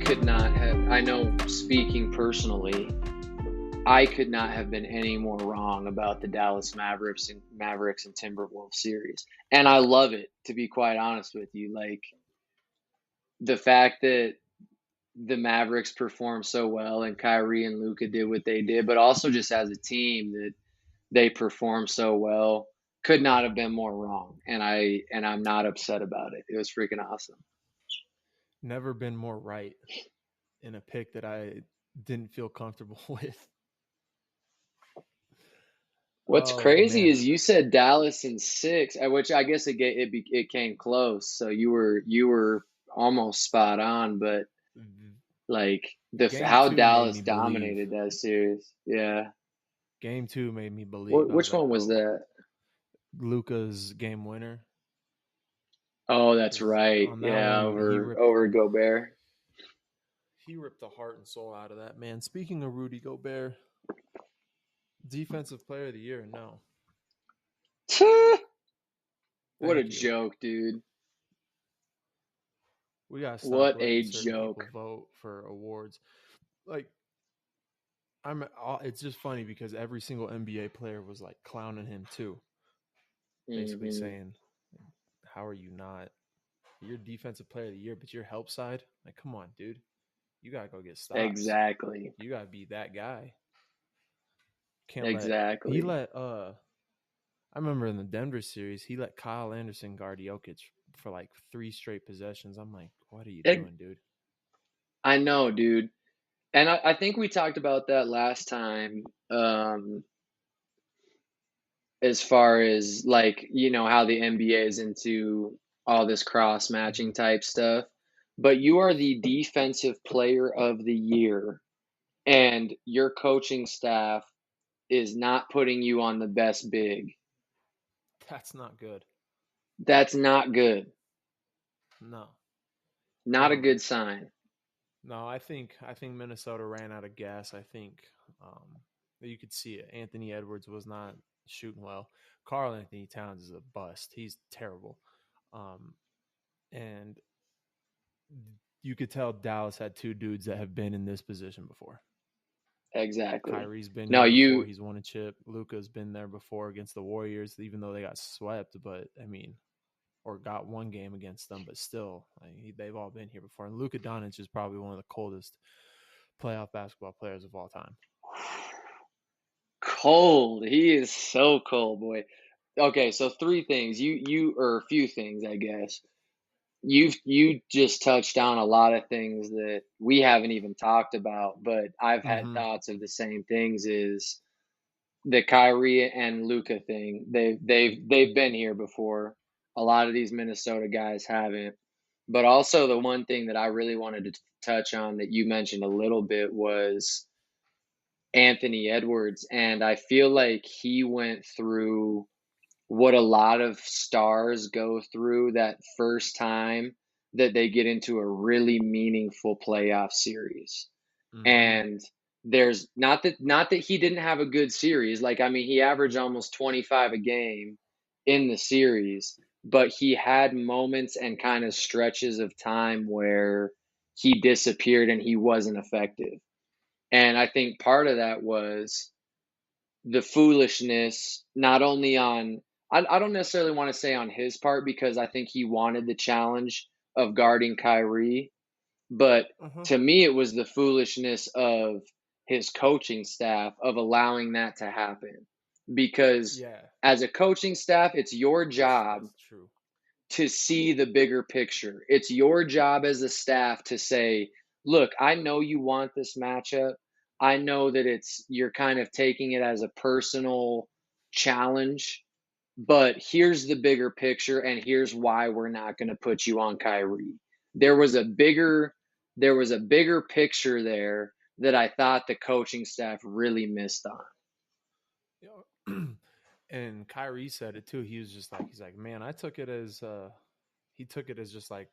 could not have, I know speaking personally, I could not have been any more wrong about the Dallas Mavericks and Timberwolves series. And I love it, to be quite honest with you. Like the fact that the Mavericks performed so well and Kyrie and Luka did what they did, but also just as a team that they performed so well, could not have been more wrong. And I'm not upset about it. It was freaking awesome. Never been more right in a pick that I didn't feel comfortable with. What's Oh crazy man. is you said Dallas in six, which I guess it came close. So you were almost spot on, but like the Game how 2 made Dallas me believe. dominated that series. Yeah. Game 2 made me believe. I was Which like, one was oh, that? Luca's game winner. Oh, that's Because right. on that Yeah, one, over Gobert. he ripped the heart and soul out of that man. Speaking of Rudy Gobert, defensive player of the year, no. What a Thank you. joke, dude. We gotta stop What letting a certain people joke. vote for awards. Like, it's just funny because every single NBA player was like clowning him too, basically Hmm. saying, "How are you not? You're defensive player of the year, but your help side, like, come on, dude, you gotta go get stops. Exactly. You gotta be that guy. Can't let he Exactly. let I remember in the Denver series, he let Kyle Anderson guard Jokic for like 3 straight possessions. I'm like, what are you Ex- doing, dude? I know, dude. And I think we talked about that last time, as far as like, how the NBA is into all this cross Mm-hmm. matching type stuff. But you are the defensive player of the year, and your coaching staff is not putting you on the best big. That's not good. That's not good. No. Not a Um, good sign. no, I think Minnesota ran out of gas. I think um, you could see it. Anthony Edwards was not shooting well. Carl Anthony Towns is a bust. He's terrible. Um, and you could tell Dallas had 2 dudes that have been in this position before. Exactly. Kyrie's been No, here before. you He's won a chip. Luka's been there before against the Warriors, even though they got swept. But I mean, or got one game against them, but still, like, they've all been here before. And Luka Doncic is probably one of the coldest playoff basketball players of all time. cold. He is so cold, boy. Okay, so three things. Or a few things, I guess. You just touched on a lot of things that we haven't even talked about, but I've had Mm-hmm. thoughts of the same things. Is the Kyrie and Luka thing? They've been here before. A lot of these Minnesota guys haven't. But also the one thing that I really wanted to touch on that you mentioned a little bit was Anthony Edwards, and I feel like he went through what a lot of stars go through that first time that they get into a really meaningful playoff series. Mm-hmm. And there's not that he didn't have a good series. Like, I mean, he averaged almost 25 a game in the series, but he had moments and kind of stretches of time where he disappeared and he wasn't effective. And I think part of that was the foolishness, not only I don't necessarily want to say on his part, because I think he wanted the challenge of guarding Kyrie, but Uh-huh. to me, it was the foolishness of his coaching staff of allowing that to happen. Because Yeah, as a coaching staff, it's your job that's true. to see the bigger picture. It's your job as a staff to say, look, I know you want this matchup. I know that you're kind of taking it as a personal challenge, but here's the bigger picture and here's why we're not going to put you on Kyrie. There was a bigger there was a bigger picture there that I thought the coaching staff really missed on. You know, and Kyrie said it too. He's like, man, he took it as just like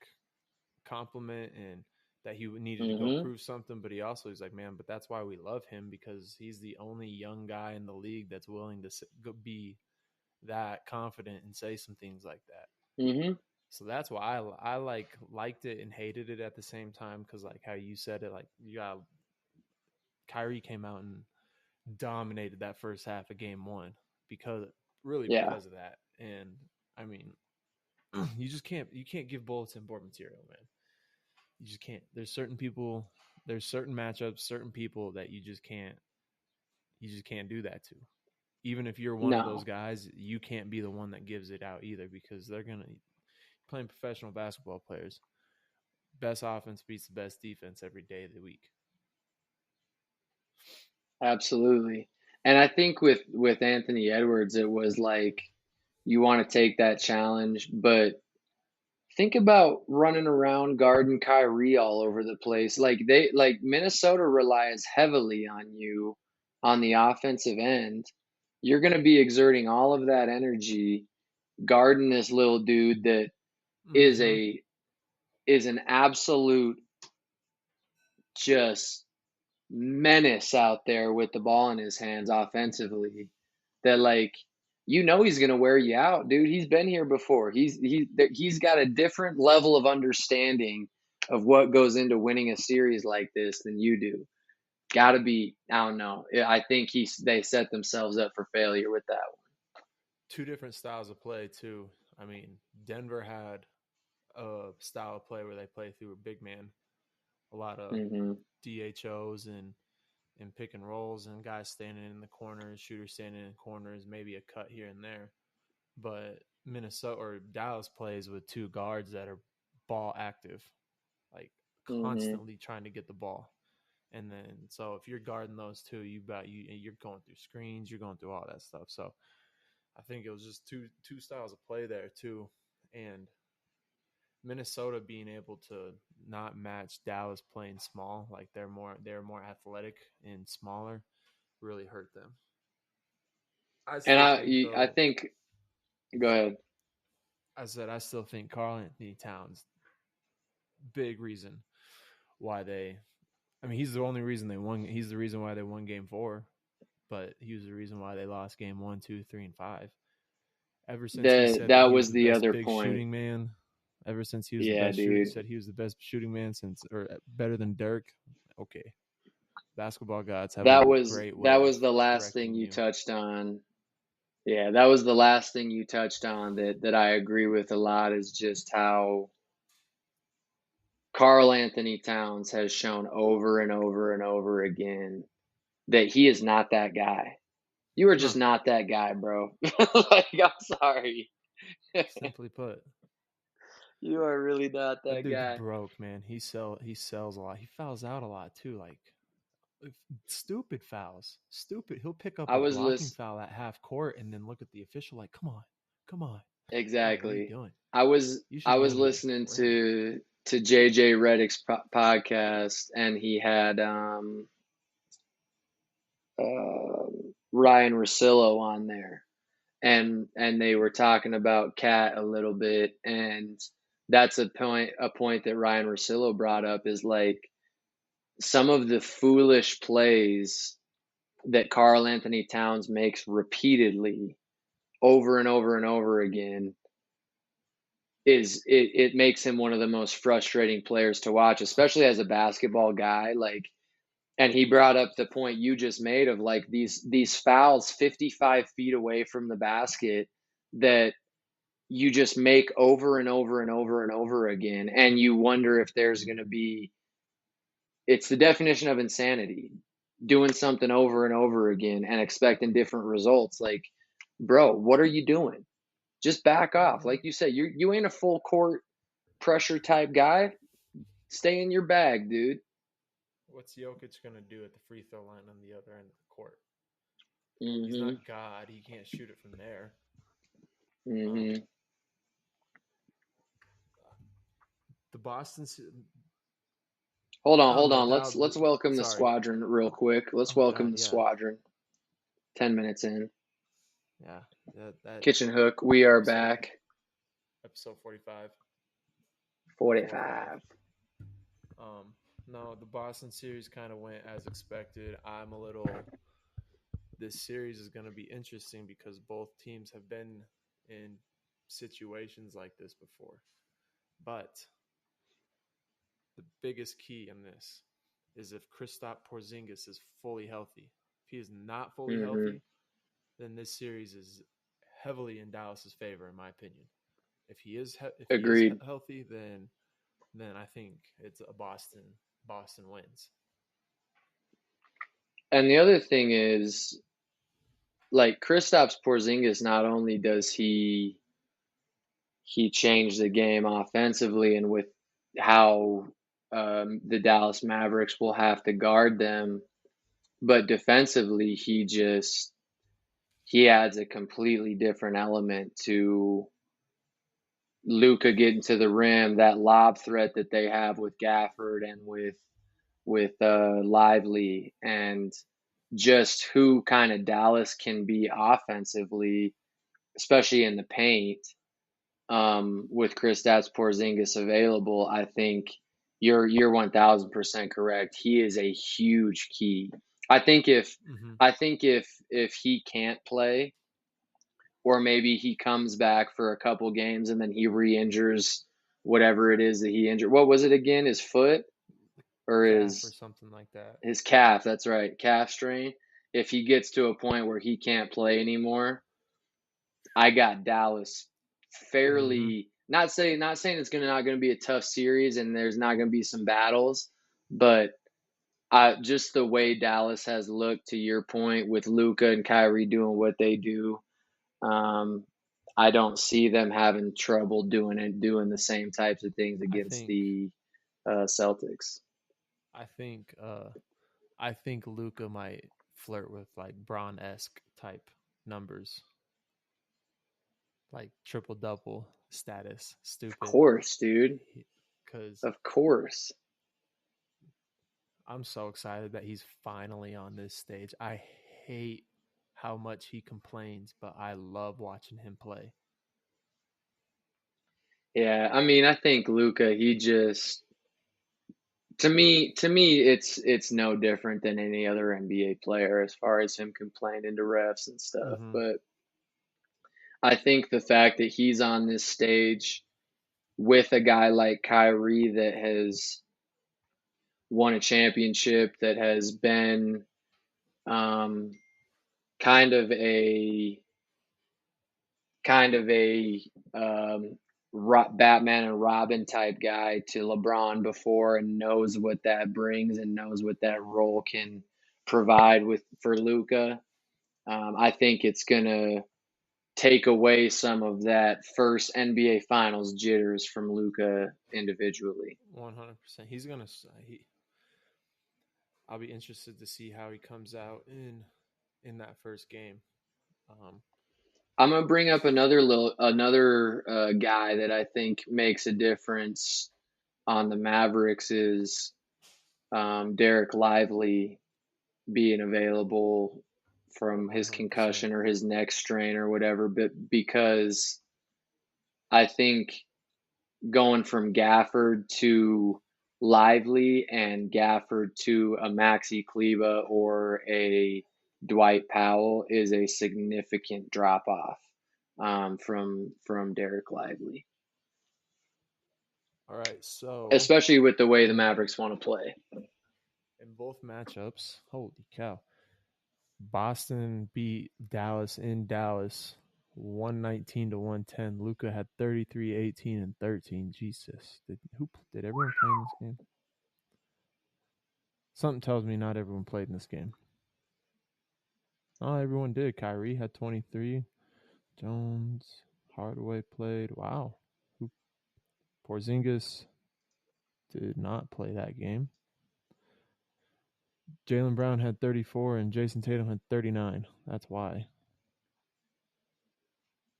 compliment and that he needed to go Mhm. prove something. But he also he's like, man, but that's why we love him because he's the only young guy in the league that's willing to be that confident and say some things like that. Mhm. So that's why I liked it and hated it at the same time, because like how you said it, like you got Kyrie came out and dominated that first half of game one Yeah, because of that. And I mean, you can't give bulletin board material, man. You just can't. There's certain matchups, certain people that you just can't do that to. Even if you're one of those no, guys, you can't be the one that gives it out either, because they're gonna playing professional basketball players. Best offense beats the best defense every day of the week. absolutely. And I think with Anthony Edwards, it was like you want to take that challenge, but think about running around guarding Kyrie all over the place. Like Minnesota relies heavily on you on the offensive end. You're going to be exerting all of that energy guarding this little dude that is Mm-hmm. a is an absolute just menace out there with the ball in his hands offensively. That like he's gonna wear you out, dude. He's been here before. He's got a different level of understanding of what goes into winning a series like this than you do. Got to be. I don't know. I think they set themselves up for failure with that Two different styles of play too. I mean, Denver had a style of play where they play through a big man, a lot of one. DHOs and pick and rolls, and guys standing in the corners, shooters standing in corners, maybe a cut here and there. But Minnesota or Dallas plays with two guards that are ball active, like Hmm. constantly trying to get the ball. And then so if you're guarding those two, you're going through screens, you're going through all that stuff. So I think it was just two styles of play there too, and Minnesota being able to not match Dallas playing small, like they're more athletic and smaller, really hurt them. I And still think I though, think. Go ahead. I still think Karl Anthony Towns big reason why they. I mean, he's the only reason they won. He's the reason why they won Game 4, but he was the reason why they lost Game 1, 2, 3, and 5. Ever since he said that That he was was the the best other big point. shooting man, ever since he was the Yeah, best shooting, dude. said he was the best shooting man since, or better than Dirk. Okay, basketball gods have a great way That of was the last thing correcting you you. touched on. Yeah, that was the last thing you touched on that I agree with a lot is just how Karl Anthony Towns has shown over and over and over again that he is not that guy. You are just No, not that guy, bro. Like, I'm sorry. simply put, You are really not that that dude's guy. broke, man. He sells a lot. He fouls out a lot too, like stupid fouls. Stupid. He'll pick up I a was blocking list foul at half court and then look at the official like, come on, bro. What are you exactly. doing? I You I should be was able to listening defend. to JJ Redick's podcast, and he had Ryan Russillo on there, and they were talking about Cat a little bit, and that's a point that Ryan Russillo brought up is like some of the foolish plays that Karl Anthony Towns makes repeatedly over and over and over again it makes him one of the most frustrating players to watch, especially as a basketball guy. Like, and he brought up the point you just made of like these fouls 55 feet away from the basket that you just make over and over and over and over again, and you wonder if there's going to be. It's the definition of insanity, doing something over and over again and expecting different results. Like, bro, what are you doing? Just back off. Mm-hmm. Like you said, you ain't a full court pressure type guy. Stay in your bag, dude. What's Jokic gonna do at the free throw line on the other end of the court? He's Mm-hmm. not God. He can't shoot it from there. Um, Mm-hmm. the Boston. I Hold don't know. on. Let's welcome the Sorry. squadron real quick. Let's Oh God, welcome the yeah, squadron. 10 minutes in. yeah. That Kitchen Hook, we are episode back. episode 45, 45. 45. No, the Boston series kind of went as expected. I'm a little. This series is going to be interesting because both teams have been in situations like this before. But the biggest key in this is if Kristaps Porzingis is fully healthy. If he is not fully Hmm. healthy, then this series is heavily in Dallas's favor, in my opinion. If he is Agreed. healthy, then I think it's a Boston wins. And the other thing is, like Kristaps Porzingis, not only does he change the game offensively and with how the Dallas Mavericks will have to guard them, but defensively, he adds a completely different element to Luka getting to the rim, that lob threat that they have with Gafford and with Lively, and just who kind of Dallas can be offensively, especially in the paint. With Kristaps Porzingis available, I think you're 1000% correct. He is a huge key. I think if Mm-hmm. I think if he can't play, or maybe he comes back for a couple games and then he re-injures whatever it is that he injured. What was it again? His foot or Calf or something like that. his calf? That's right, calf strain. If he gets to a point where he can't play anymore, I got Dallas Mm-hmm. fairly not saying it's not gonna be a tough series and there's not gonna be some battles, but just the way Dallas has looked to your point with Luka and Kyrie doing what they do, um, I don't see them having trouble doing the same types of things I against think the Celtics. I think I think Luca might flirt with like Braun esque type numbers, like triple double status. Of Stupid, course, dude. because Of course. I'm so excited that he's finally on this stage. I hate how much he complains, but I love watching him play. Yeah, I mean, I think Luca, he just to me it's no different than any other NBA player as far as him complaining to refs and stuff. Mm-hmm. But I think the fact that he's on this stage with a guy like Kyrie that has won a championship, that has been um, kind of a kind of a Batman and Robin type guy to LeBron before, and knows what that brings and knows what that role can provide with for Luca. I think it's gonna take away some of that first NBA Finals jitters from Luca individually. 100%. He's gonna. He, I'll be interested to see how he comes out in that first game. Um, I'm gonna bring up another guy that I think makes a difference on the Mavericks is Derek Lively being available from his 100%. concussion or his neck strain or whatever, but because I think going from Gafford to Lively and Gafford to a Maxi Kleba or a Dwight Powell is a significant drop off from Derek Lively, All right. So especially with the way the in Mavericks want to play. in both matchups, holy cow! Boston beat Dallas in Dallas 119 to 110. Luca had 33, 18, and 13. Jesus. Did everyone play in this game? Something tells me not everyone played in this game. Oh, everyone did. Kyrie had 23. Jones, Hardaway played. Wow. Porzingis did not play that game. Jaylen Brown had 34 and Jason Tatum had 39. That's why.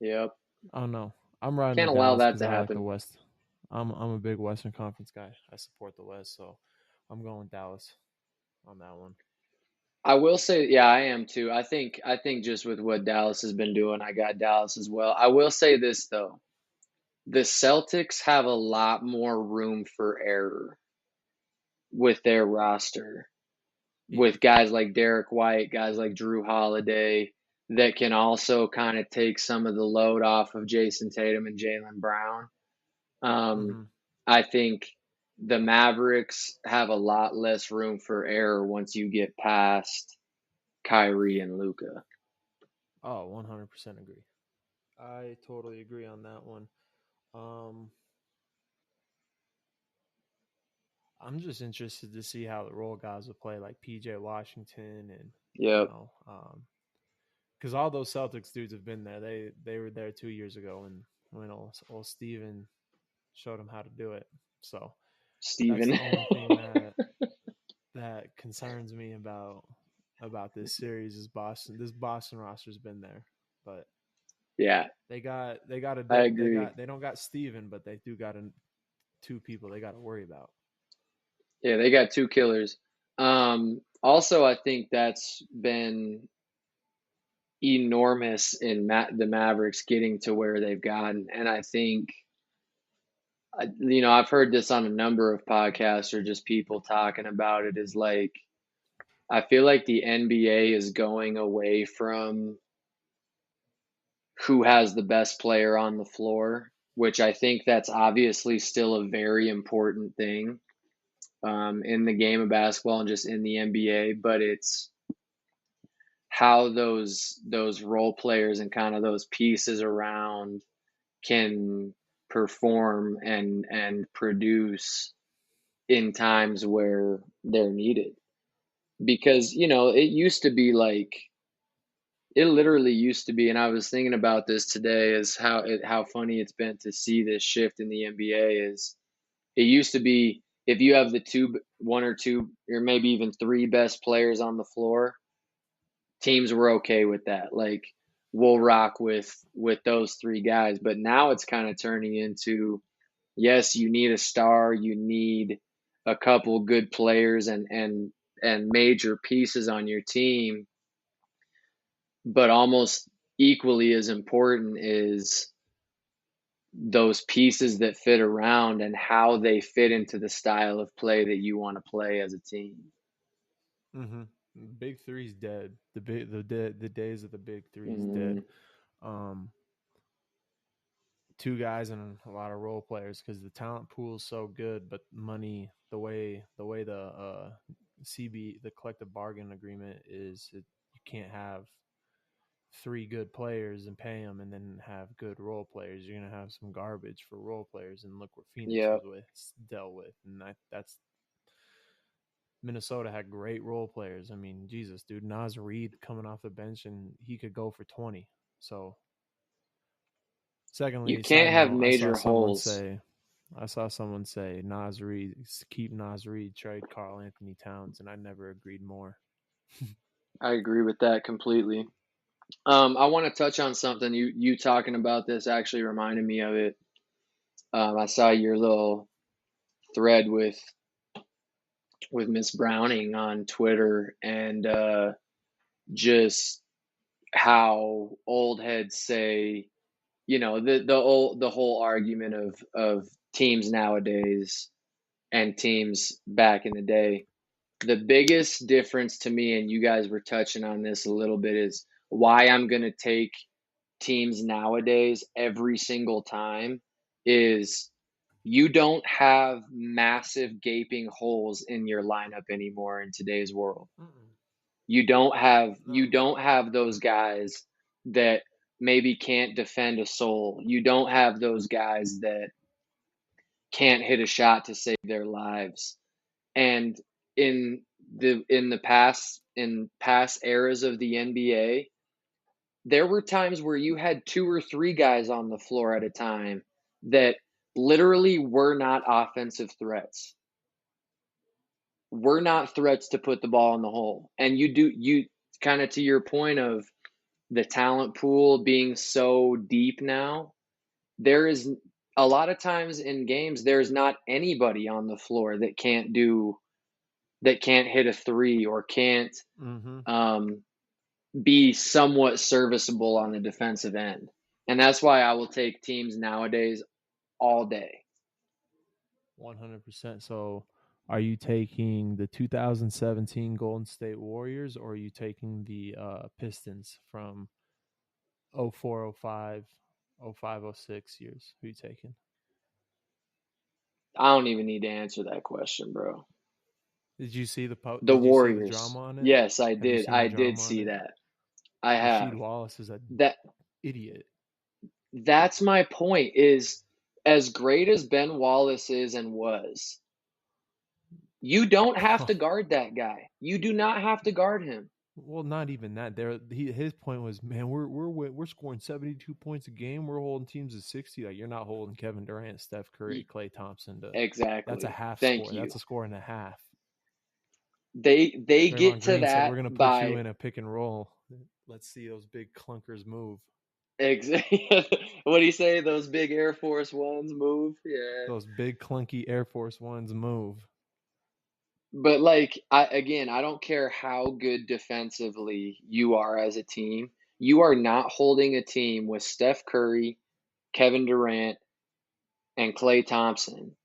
Yep, I don't know. I'm riding can't with allow Dallas that because to I like the happen. West. I'm a big Western Conference guy. I support the West, so I'm going Dallas on that one. I will say, yeah, I am too. I think just with what Dallas has been doing, I got Dallas as well. I will say this though. The Celtics have a lot more room for error with their roster, Yeah, with guys like Derek White, guys like Drew Holiday, that can also kind of take some of the load off of Jason Tatum and Jaylen Brown. Um, Mm-hmm. I think the Mavericks have a lot less room for error once you get past Kyrie and Luka. Oh, 100% agree. I totally agree on that one. Um, I'm just interested to see how the role guys will play, like PJ Washington, and you Yep. know, because all those Celtics dudes have been there. They were there 2 years ago when old Steven showed them how to do it. So that's Steven. the only thing that concerns me about this series is Boston. This Boston roster's been there, but Yeah, I agree. they don't got Steven, but they do got two people they got to worry about. Yeah, they got two killers. Also, I think that's been enormous in the Mavericks getting to where they've gotten. And I think, I've heard this on a number of podcasts or just people talking about it is like, I feel like the NBA is going away from who has the best player on the floor, which I think that's obviously still a very important thing in the game of basketball and just in the NBA, but it's how those role players and kind of those pieces around can perform and produce in times where they're needed. Because, it used to be like it literally used to be, and I was thinking about this today, is how funny it's been to see this shift in the NBA. Is it used to be if you have the one or two, or maybe even three best players on the floor, teams were okay with that. Like, we'll rock with those three guys. But now it's kind of turning into, yes, you need a star, you need a couple good players and major pieces on your team, but almost equally as important is those pieces that fit around and how they fit into the style of play that you want to play as a team. Mm-hmm. Big three's dead. The days of the big three's Mm, dead. Um, Two guys and a lot of role players because the talent pool is so good, but money, the way the CB the collective bargain agreement is, you can't have three good players and pay them and then have good role players. You're gonna have some garbage for role players, and look what Phoenix yeah, was dealt with, and that's Minnesota had great role players. I mean, Jesus, dude, Naz Reid coming off the bench and he could go for 20. So, you secondly, can't side have note, major holes. I saw someone say Naz Reid, keep Naz Reid, trade Karl Anthony Towns, and I never agreed more. I agree with that completely. I want to touch on something you talking about this actually reminded me of it. I saw your little thread with Miss Browning on Twitter, and just how old heads say, the whole argument of teams nowadays and teams back in the day. The biggest difference to me, and you guys were touching on this a little bit, is why I'm going to take teams nowadays every single time is you don't have massive gaping holes in your lineup anymore in today's world. Mm-mm. You No. don't have those guys that maybe can't defend a soul. You don't have those guys that can't hit a shot to save their lives. And in past eras of the NBA, there were times where you had two or three guys on the floor at a time that literally were not offensive threats. Were not threats to put the ball in the hole. And you kind of, to your point of the talent pool being so deep now, there is a lot of times in games there's not anybody on the floor that can't hit a three or can't Mm-hmm. um, be somewhat serviceable on the defensive end. And that's why I will take teams nowadays all day. 100%. So, are you taking the 2017 Golden State Warriors, or are you taking the Pistons from 04, 05, 05, 06 years? Who are you taking? I don't even need to answer that question, bro. Did you see the The Did you see the Warriors. drama on it? Yes, I Have you did. seen the I did drama on see it? that. I Rasheed have. Wallace is a That idiot. that's my point is as great as Ben Wallace is and was, you don't have to guard that guy. You do not have to guard him. Well, not even that. His point was, man, we're scoring 72 points a game. We're holding teams to 60. Like, you're not holding Kevin Durant, Steph Curry, Klay Thompson to. That's a Exactly. half Thank score. you. That's a score and a half. They get Draymond to Green said, that "We're gonna put you by in a pick and roll. Let's see those big clunkers move. exactly what do you say? Those big Air Force Ones move? Yeah. Those big clunky Air Force Ones move." But like I don't care how good defensively you are as a team. You are not holding a team with Steph Curry, Kevin Durant, and Klay Thompson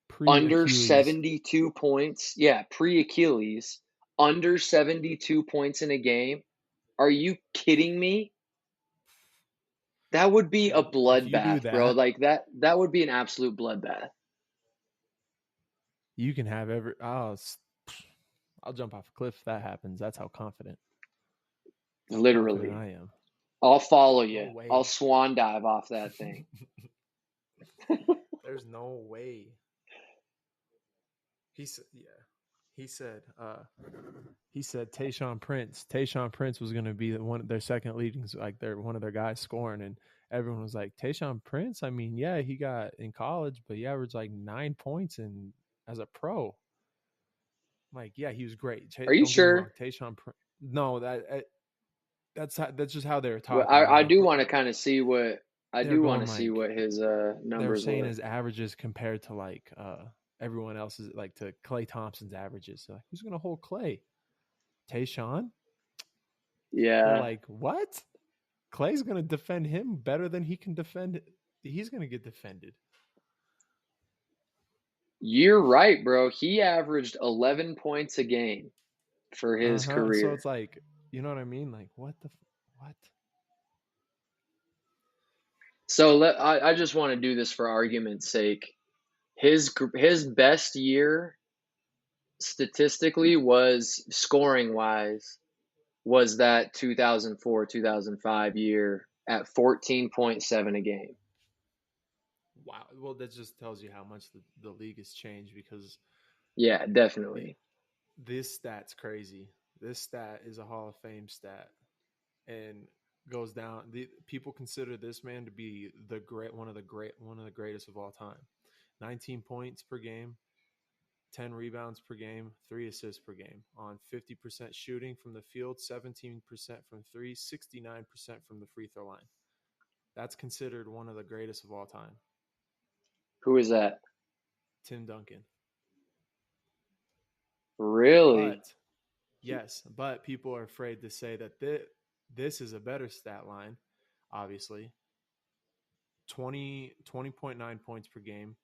Pre under Achilles. 72 points. Yeah, pre-Achilles, under 72 points in a game. Are you kidding me? That would be a Dude, if you do bloodbath, bro. that, Like that would be an absolute bloodbath. you can have every. I'll jump off a cliff if that happens. That's how confident. How confident Literally. I am. I'll follow No you. I'll way. swan dive off that thing. There's no way. He said, yeah. He said, Tayshaun Prince. Tayshaun Prince was going to be their second leading, like one of their guys scoring, and everyone was like, Tayshaun Prince. I mean, yeah, he got in college, but he averaged like 9 points in as a pro. I'm like, yeah, he was great. Are you Don't get me wrong, sure? Tayshaun Prince. No, that's just how they were Well, talking. They're I like, do want to kind of see what I they're do want going to see like what his they're numbers saying were. his averages compared to like everyone else's, like to Klay Thompson's averages. So like, who's gonna hold Klay? Tayshaun? They're Yeah. like, what? Clay's gonna defend him better than he can defend. He's gonna get defended. You're right, bro. He averaged 11 points a game for his So career. it's like, you know what I mean? Like, what? So I just want to do this for argument's sake. His best year statistically was scoring wise was that 2004 2005 year at 14.7 a game. Wow. Well, that just tells you how much the league has changed because Yeah, it, definitely. this stat's crazy. This stat is a Hall of Fame stat and goes down. People consider this man to be one of the greatest of all time. 19 points per game, 10 rebounds per game, 3 assists per game on 50% shooting from the field, 17% from three, 69% from the free throw line. That's considered one of the greatest of all time. Who is that? Tim Duncan. Really? But yes, but people are afraid to say that this is a better stat line, obviously. 20.9 points per game.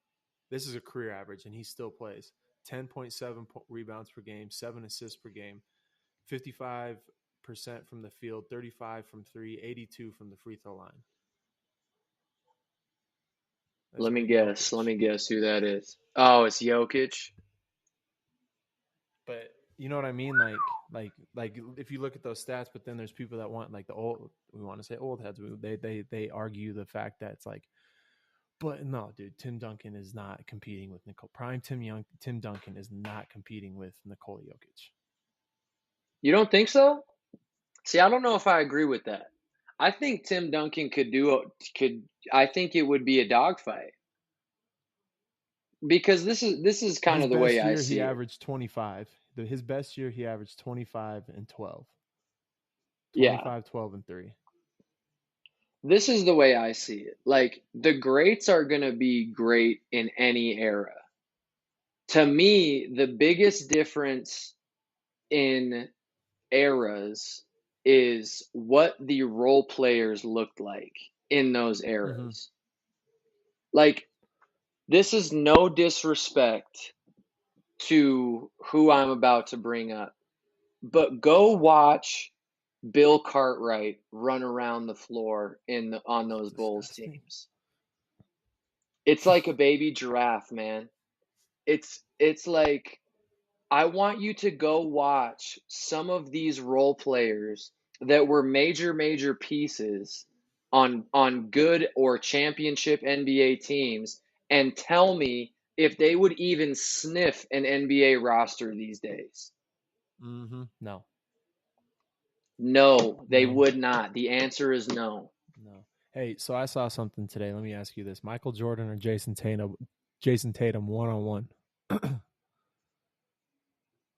This is a career average, and he still plays. 10.7 rebounds per game, 7 assists per game, 55% from the field, 35 from three, 82 from the free throw line. That's Let me Big guess. Jokic. Let me guess who that is. Oh, it's Jokic. But you know what I mean? Like if you look at those stats, but then there's people that want like we want to say old heads. They argue the fact that it's like, but no, dude, Tim Duncan is not competing with Nicole. Prime Tim Duncan is not competing with Nikola Jokic. You don't think so? See, I don't know if I agree with that. I think Tim Duncan could. I think it would be a dogfight because this is kind His of the way best I year, he see it. averaged 25. His best year, he averaged 25 and 12. Yeah, 25, 12, and 3. this is the way I see it. Like the greats are gonna be great in any era. To me, the biggest difference in eras is what the role players looked like in those Mm-hmm. eras. Like, this is no disrespect to who I'm about to bring up, but go watch Bill Cartwright run around the floor on those It's Bulls disgusting. teams. It's like a baby giraffe, man. It's like I want you to go watch some of these role players that were major pieces on good or championship NBA teams and tell me if they would even sniff an NBA roster these days. Mm-hmm. No. No, they No. would not. The answer is no. No. Hey, so I saw something today. Let me ask you this: Michael Jordan or Jason Tatum? Jason Tatum 1-on-1.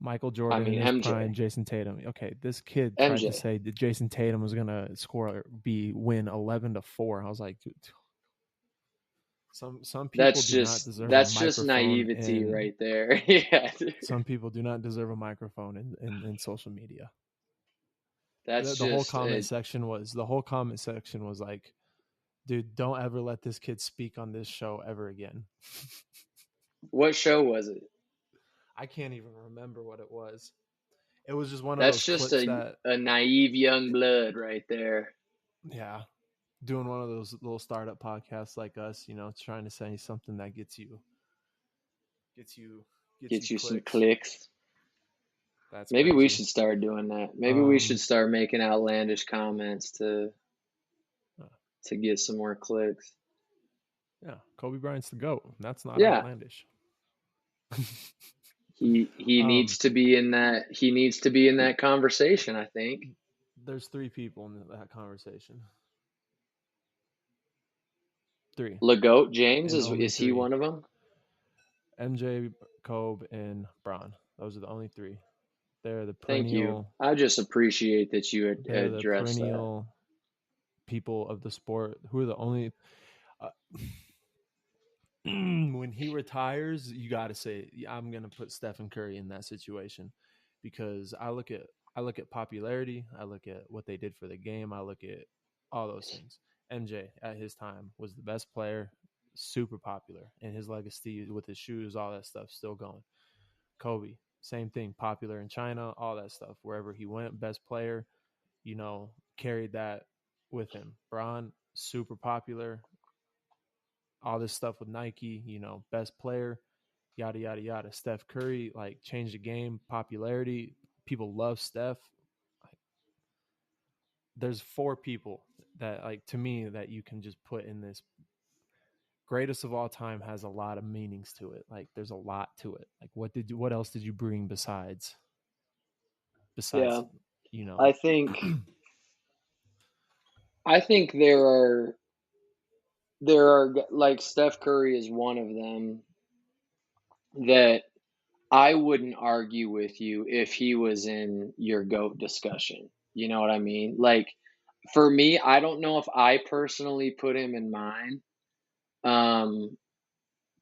Michael I Jordan in mean, his prime, MJ. Jason Tatum. Okay, this kid tried to MJ. say that Jason Tatum was gonna win 11-4. I was like, dude, some people do not deserve a That's just microphone, naivety and right there. Yeah, dude. some people do not deserve a microphone in social media. That's The whole just comment section was like, dude, don't ever let this kid speak on this show ever again. what show was it? I can't even remember what it was. It was just one of That's those just clips that, a naive young blood right there. yeah, doing one of those little startup podcasts like us, trying to say something that gets you Get you some clicks. clicks. That's Maybe we crazy. should start doing that. Maybe we should start making outlandish comments to get some more clicks. Yeah, Kobe Bryant's the GOAT. That's not Yeah. outlandish. He needs to be in that conversation, I think. There's 3 people in that conversation. 3. LeGoat James, And only is he 3. one of them? MJ, Kobe, and Bron. Those are the only 3. They're the Thank you. perennial. I just appreciate that you They're the addressed that. perennial people of the sport who are the only. When he retires, you got to say I'm going to put Stephen Curry in that situation, because I look at popularity, I look at what they did for the game, I look at all those things. MJ at his time was the best player, super popular, and his legacy with his shoes, all that stuff, still going. Kobe, same thing, popular in China, all that stuff. Wherever he went, best player, carried that with him. Bron, super popular, all this stuff with Nike, best player, yada, yada, yada. Steph Curry, like, changed the game, popularity. People love Steph. Like, there's 4 people that, like, to me, that you can just put in this greatest of all time. Has a lot of meanings to it. Like, there's a lot to it. Like, what else did you bring besides, Yeah. you know, I think there are like Steph Curry is one of them that I wouldn't argue with you if he was in your GOAT discussion. You know what I mean? Like, for me, I don't know if I personally put him in mine. Um,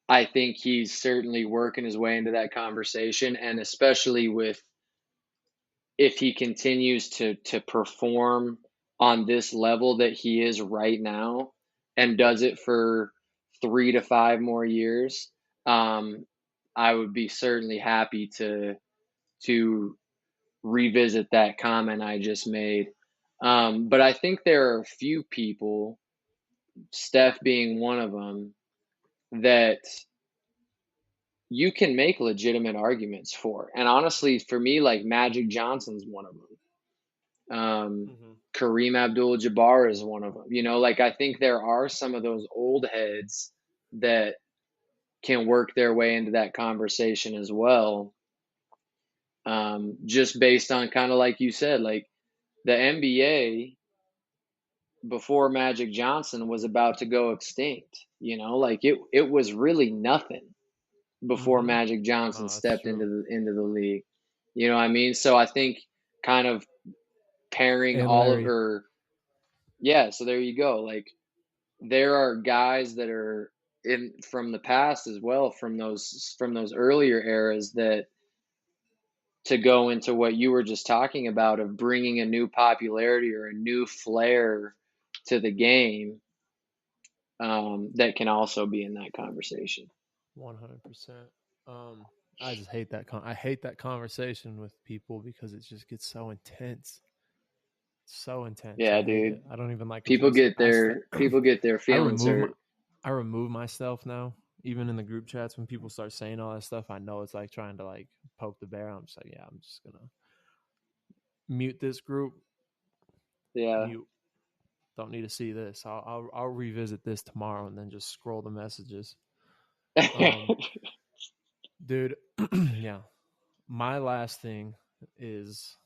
I think he's certainly working his way into that conversation, and especially with if he continues to perform on this level that he is right now and does it for 3 to 5 more years, I would be certainly happy to revisit that comment I just made. But I think there are a few people, Steph being one of them, that you can make legitimate arguments for. And honestly, for me, like Magic Johnson's one of them. Kareem Abdul-Jabbar is one of them. Like I think there are some of those old heads that can work their way into that conversation as well. Just based on kind of like you said, like the NBA before Magic Johnson was about to go extinct. Like it was really nothing before Magic Johnson no, that's stepped true. into the league. You know what I mean? So I think kind of pairing And all of Larry. her, yeah. So there you go. Like there are guys that are in from the past as well, from those earlier eras, that to go into what you were just talking about of bringing a new popularity or a new flair to the game, that can also be in that conversation. 100%. I just hate that. I hate that conversation with people because it just gets so intense. So intense. Yeah, I hate dude. it. I don't even like when People people say get their I feelings remove my, hurt. I remove myself now. Even in the group chats, when people start saying all that stuff, I know it's like trying to like poke the bear. I'm just like, yeah, I'm just gonna mute this group. Yeah. Mute. Don't need to see this. I'll revisit this tomorrow and then just scroll the messages. Um, dude, yeah. My last thing is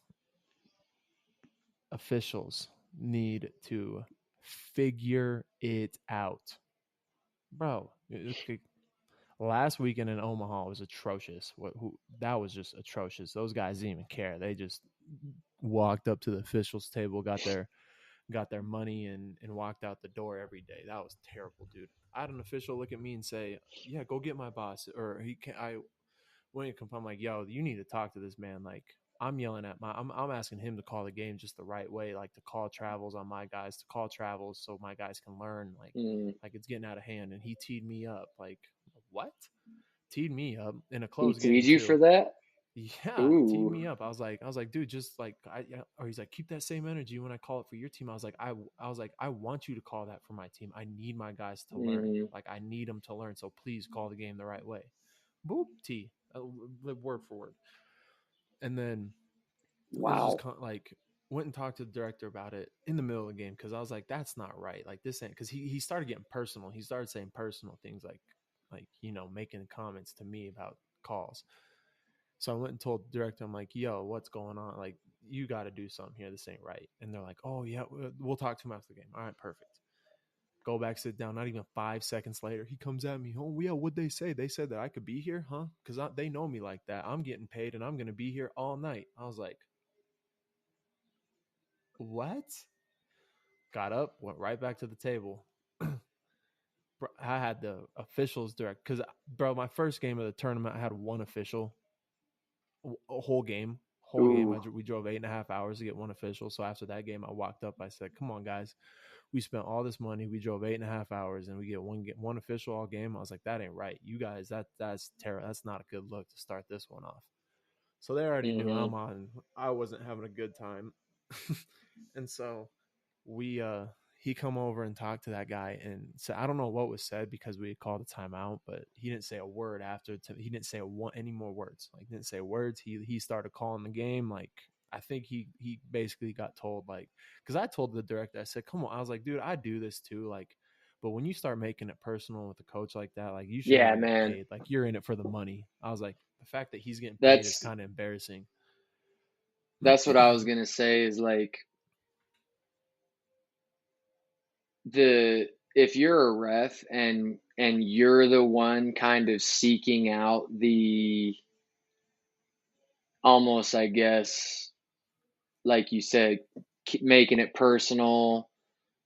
officials need to figure it out, bro. Last weekend in Omaha was atrocious. That was just atrocious. Those guys didn't even care. They just walked up to the officials table, got their money, and walked out the door every day. That was terrible, dude. I had an official look at me and say, "Yeah, go get my boss," or he can. I when he come, I'm like, "Yo, you need to talk to this man." Like, I'm yelling at I'm asking him to call the game just the right way, like to call travels on my guys, to call travels so my guys can learn. Mm. Like it's getting out of hand, and he teed me up. Like, what? Teed me up in a He close teed game you too. for that? Yeah, teed Ooh. me up. I was like, dude, just like, or he's like, keep that same energy when I call it for your team. I was like, I was like, I want you to call that for my team. I need my guys to learn. Mm. Like, I need them to learn. So please call the game the right way. Boop, T, word for word. And then it was just Wow. like, went and talked to the director about it in the middle of the game because I was like, that's not right. Like, this ain't, because he started getting personal. He started saying personal things like, making comments to me about calls. So I went and told the director, I'm like, yo, what's going on? Like, you got to do something here. This ain't right. And they're like, oh, yeah, we'll talk to him after the game. All right, perfect. Go back, sit down. Not even 5 seconds later, he comes at me. Oh, yeah, what'd they say? They said that I could be here, huh? Because they know me like that. I'm getting paid and I'm going to be here all night. I was like, what? Got up, went right back to the table. I had the officials direct because, bro, my first game of the tournament, I had one official a whole game. Whole game. Ooh. We drove 8.5 hours to get one official. So after that game, I walked up. I said, "Come on, guys, we spent all this money. We drove 8.5 hours, and we get one official all game." I was like, "That ain't right, you guys. That's terrible. That's not a good look to start this one off." So they already knew Mm-hmm. I wasn't having a good time, and so we he come over and talked to that guy and said, I don't know what was said because we had called a timeout, but he didn't say a word after. He didn't say any more words. Like, didn't say words. He started calling the game. Like, I think he basically got told, like, because I told the director, I said, come on. I was like, dude, I do this too. Like, but when you start making it personal with a coach like that, like, you shouldn't Yeah, even get man. paid. Like, you're in it for the money. I was like, the fact that he's getting paid is That's kind of embarrassing. that's what I was gonna say is like the if you're a ref and you're the one kind of seeking out the almost, I guess, like you said, making it personal,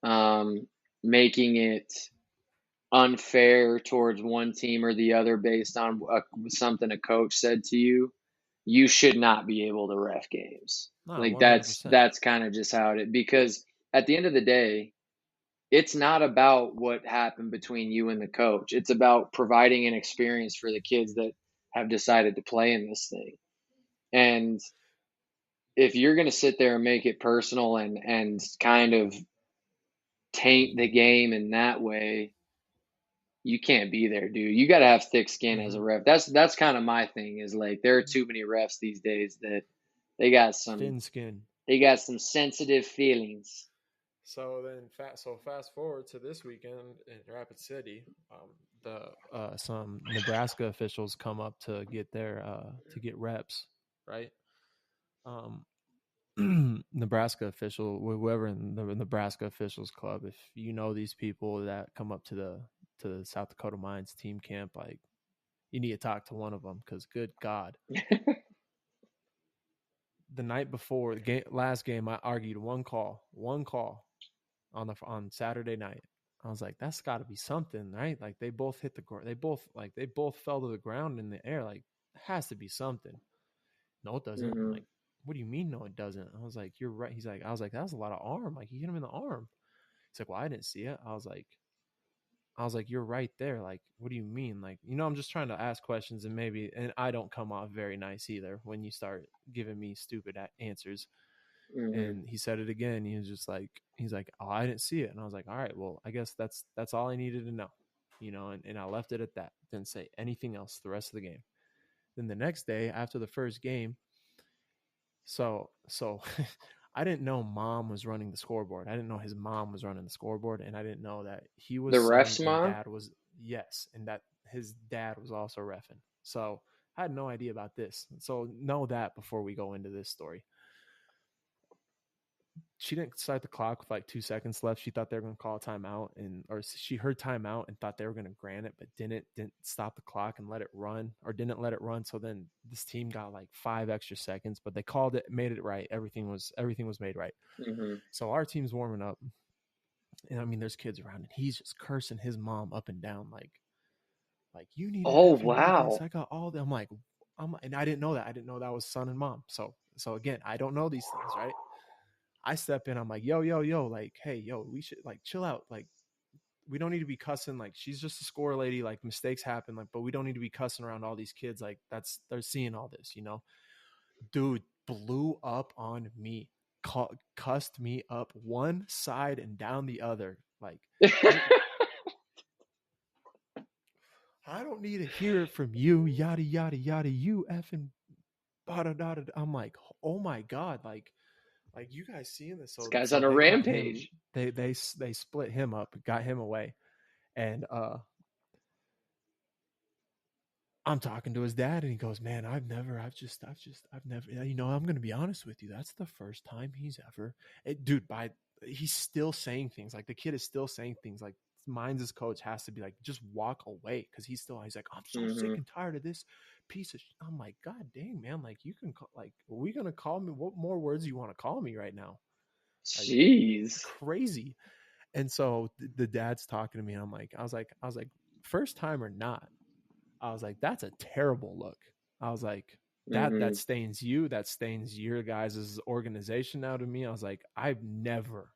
um, making it unfair towards one team or the other based on something a coach said to you, you should not be able to ref games. No, Like 100%. that's kind of just how it is. Because at the end of the day, it's not about what happened between you and the coach. It's about providing an experience for the kids that have decided to play in this thing. And if you're going to sit there and make it personal and kind of taint the game in that way, you can't be there, dude. You got to have thick skin as a Mm-hmm. ref. That's kind of my thing is like there are too many refs these days that they got some Thin skin. they got some sensitive feelings. So then, fast forward to this weekend in Rapid City, the some Nebraska officials come up to get to get reps, right? Um, Nebraska official, whoever in the Nebraska officials club, if you know these people that come up to the South Dakota Mines team camp, like, you need to talk to one of them because, good God, the night before the last game, I argued one call on Saturday night. I was like, that's got to be something, right? Like, they both hit the ground. They both fell to the ground in the air. Like, it has to be something. No, it doesn't. I'm Hmm. like, what do you mean? No, it doesn't. I was like, you're right. I was like, that's a lot of arm. Like, he hit him in the arm. He's like, well, I didn't see it. I was like, you're right there. Like, what do you mean? Like, I'm just trying to ask questions and I don't come off very nice either when you start giving me stupid answers. Hmm. And he said it again. He's like, oh, I didn't see it. And I was like, all right, well, I guess that's all I needed to know. and I left it at that. Didn't say anything else the rest of the game. Then the next day after the first game, so I didn't know mom was running the scoreboard. I didn't know his mom was running the scoreboard, and I didn't know that he The was ref's sung and mom? dad was yes, and that his dad was also reffing. So I had no idea about this. So know that before we go into this story. She didn't start the clock with like 2 seconds left. She thought they were going to call a timeout, or she heard timeout and thought they were going to grant it, but didn't stop the clock and let it run, or didn't let it run. So then this team got like 5 extra seconds, but they called it, made it right. Everything was made right. Mm-hmm. So our team's warming up, and I mean, there's kids around, and he's just cursing his mom up and down, like you need to Oh, effing do this. wow. I got all that. And I didn't know that. I didn't know that was son and mom. So again, I don't know these things, right? I step in, I'm like, yo, like, hey, yo, we should like chill out. Like, we don't need to be cussing. Like, she's just a score lady. Like, mistakes happen. Like, but we don't need to be cussing around all these kids. Like, they're seeing all this, Dude blew up on me, cussed me up one side and down the other. Like, I don't need to hear it from you, yada, yada, yada, you effing, da, da, da. I'm like, oh my God. Like you guys seeing this? This So guy's on a they got him. rampage. They split him up, got him away, and I'm talking to his dad, and he goes, "Man, I've never. I'm gonna be honest with you. That's the first time he's ever, dude. He's still saying things like the kid is still saying things like." Mine's coach has to be like, just walk away because he's like, I'm so sick Mm-hmm. and tired of this piece of. I'm like, God dang, man, like you can like, are we gonna call me? What more words you want to call me right now? Like Jeez. crazy. And so the dad's talking to me, and I was like, first time or not, I was like, that's a terrible look. I was like, that Mm-hmm. stains you, that stains your guys' organization now to me. I was like, I've never,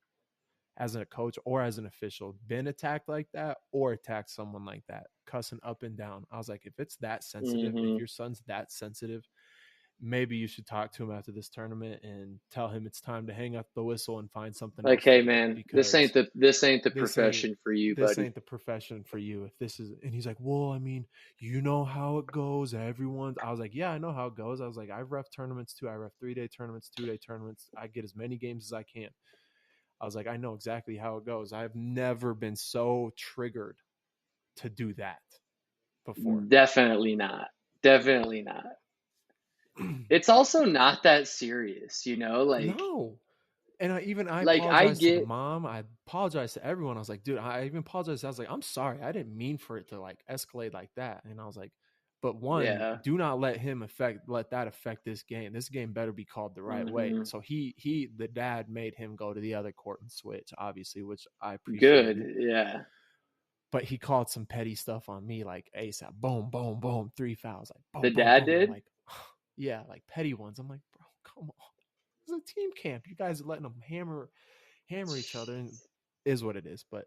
as a coach or as an official, been attacked like that or attacked someone like that, cussing up and down. I was like, if it's that sensitive, if Mm-hmm. your son's that sensitive, maybe you should talk to him after this tournament and tell him it's time to hang up the whistle and find something Like, else to hey, do, man, because this ain't the this ain't profession for you, buddy. the profession for you. If this is, and he's like, well, I mean, you know how it goes. Everyone's. I was like, yeah, I know how it goes. I was like, I've ref tournaments too. I ref 3-day tournaments, 2-day tournaments. I get as many games as I can. I was like, I know exactly how it goes. I've never been so triggered to do that before. Definitely not. Definitely not. It's also not that serious, No. And I I apologized to the get, mom. I apologized to everyone. I was like, dude, I even apologized. I was like, I'm sorry. I didn't mean for it to like escalate like that. And I was like, but one, yeah. do not let that affect this game. This game better be called the right way. Hmm. So the dad made him go to the other court and switch, obviously, which I Good. appreciated. Yeah. But he called some petty stuff on me, like ASAP, boom, boom, boom, 3 fouls, like The boom, boom, dad boom. I'm did? like, yeah, like petty ones. I'm like, bro, come on. It's a team camp. You guys are letting them hammer each other, and is what it is. But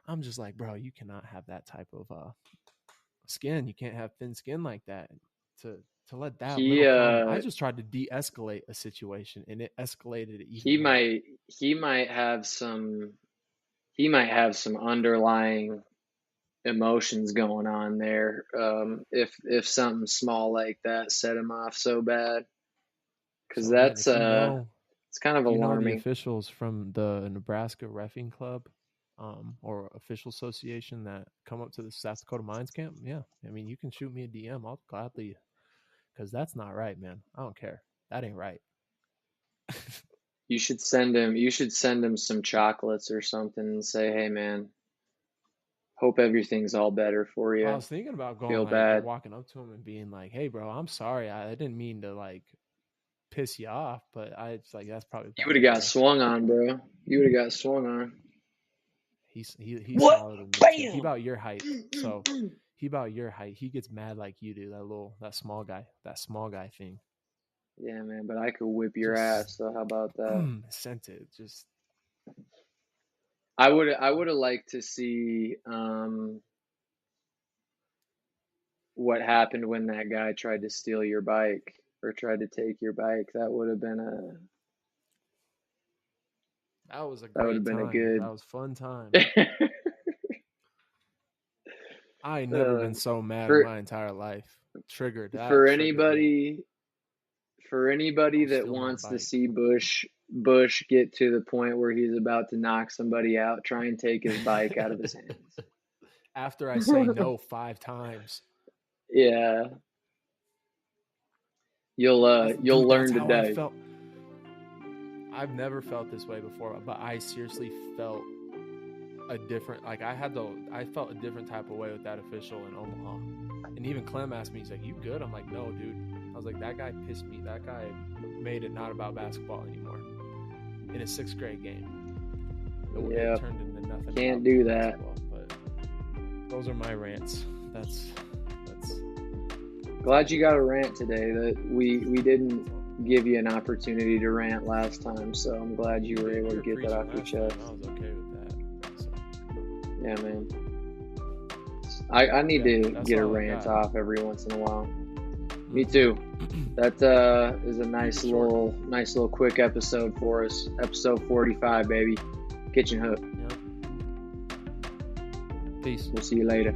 I'm just like, bro, you cannot have that type of skin. You can't have thin skin like that to let that He little comment. I uh just tried to de-escalate a situation, and it escalated it even he more. might he might have some he might have some underlying emotions going on there. If something small like that set him off so bad, because So again, that's if you know it's kind of the alarming. officials from the Nebraska Reffing Club, or official association that come up to the South Dakota Mines camp, yeah, I mean, you can shoot me a DM. I'll gladly, because that's not right, man. I don't care. That ain't right. You should send him some chocolates or something and say, hey man, hope everything's all better for I you. was thinking about going Feel like bad. walking up to him and being like, "Hey, bro, I'm sorry. I didn't mean to like piss you off, but I it's like that's probably a You bad would have got idea." swung on, bro. You would have got swung on. He's What? smaller than me too. He Bam! about your height, so he about your height. He gets mad like you do. That small guy thing. Yeah, man, but I could whip your Just ass, so how about that? sent it. Just I would have liked to see what happened when that guy tried to steal your bike or tried to take your bike. that was a That would have great been a time. good That was fun times. I ain't never been so mad in for my entire life. Triggered. That for triggered me. anybody I'm that still on wants to bike. see Bush get to the point where he's about to knock somebody out, try and take his bike out of his hands. After I say no 5 times. Yeah. You'll Dude, that's learn how I today. felt. I've never felt this way before, but I seriously felt a different, like I felt a different type of way with that official in Omaha. And even Clem asked me, he's like, "You good?" I'm like, "No, dude." I was like, "That guy pissed me. That guy made it not about basketball anymore." In a 6th grade game, Yeah, it turned into nothing. can't do that. But those are my rants. That's. Glad you got a rant today. That we didn't give you an opportunity to rant last time, so I'm glad you were able to get that off your chest. I was okay with that. So. Yeah, man. I need to get a rant off every once in a while. Mm-hmm. Me too. That is a nice little quick episode for us. Episode 45, baby. Kitchen Hook. Yep. Peace. We'll see you later.